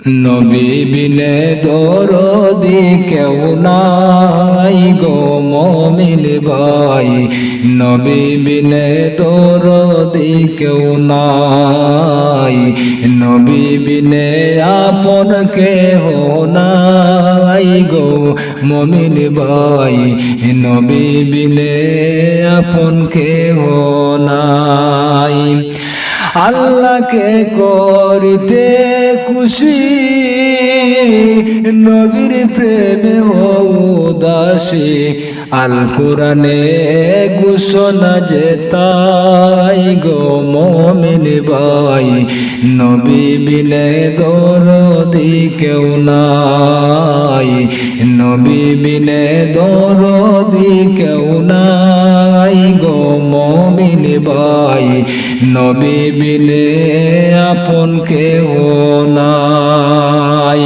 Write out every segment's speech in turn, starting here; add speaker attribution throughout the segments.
Speaker 1: নবী বিনে দরদি কেউ নাই গো মুমিন ভাই, নবী বিনে দরদি কেউ নাই, নবী বিনে আপন কেহ নাই গো মুমিন ভাই, নবী বিনে আপন কেহ নাই। আল্লাহকে করিতে খুশি, নবীর প্রেমে উদাসী, আল কোরআনে ঘোষণা যে তাই গো মুমিন ভাই, নবী বিনে দরদি কেউ নাই, নবী বিনে দরদি কেউ নাই গো মুমিন ভাই, নবী বিনে আপন কেহ নাই।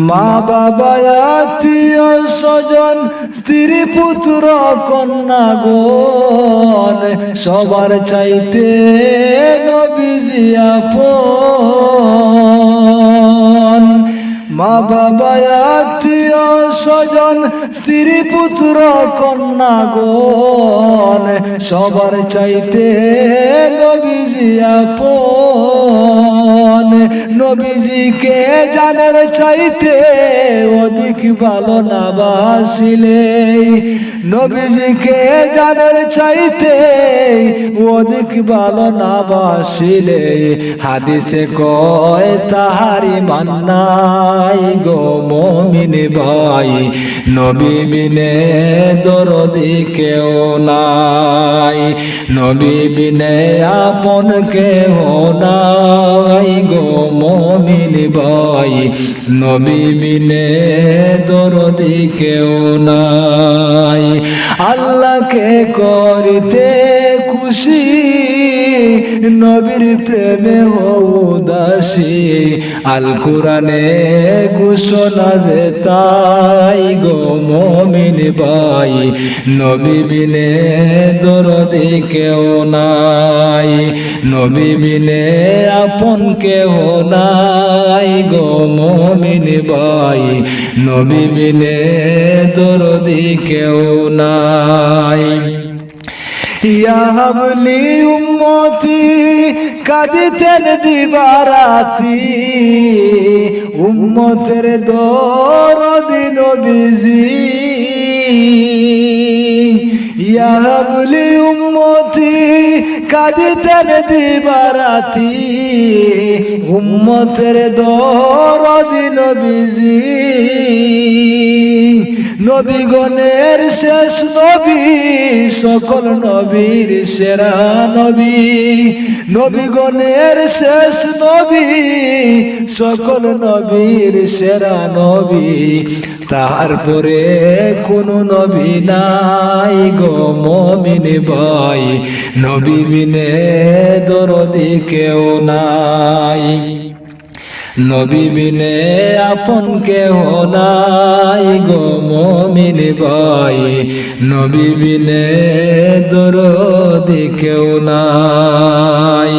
Speaker 1: মা বাবা আত্মীয় স্বজন স্ত্রী পুত্র কন্যা গণ সবার চাইতে নবীজি আপন। মা বাবা আত্মীয় স্বজন স্ত্রী পুত্র কন্যা গণ সবার চাইতে নবীজি আপন। নবীজিকে জানার চাইতে অধিক ভালো না বাসিলে, নবীজিকে জানার চাইতে অধিক ভালো না বাসিলে, হাদিসে কয় তাহারি মান্নাই গো মুমিন ভাই, নবী বিনে দরদি কেউ নাই, নবী বিনে আপন কেহ নাই গো মুমিন ভাই, নবী বিনে দরদি কেউ নাই। আল্লাহকে করিতে খুশি, নবীর প্রেমে উদাসী, আল কোরআনে ঘোষণা যে তাই গো মুমিন ভাই, নবী বিনে দরদি কেউ নাই, নবী বিনে আপন কেহ নাই গো মুমিন ভাই, নবী বিনে দরদি কেউ নাই। ইয়া হাবলি উম্মতি কাঁদিতেন দিবারাতি, উম্মতের দরদি নবীজি। ইয়া হাবলি উম্মতি কাঁদিতেন দিবারাতি, উম্মতের দরদি নবীজি। নবীগণের শেষ নবী, সকল নবীর সেরা নবী, নবীগণের শেষ নবী, সকল নবীর সেরা নবী, তারপরে কোনো নবী নাই গো মুমিন ভাই, নবী বিনে দরদি কেউ নাই, নবী বিনে আপন কেহ নাই গো মুমিন ভাই, নবী বিনে দরদি কেউ নাই।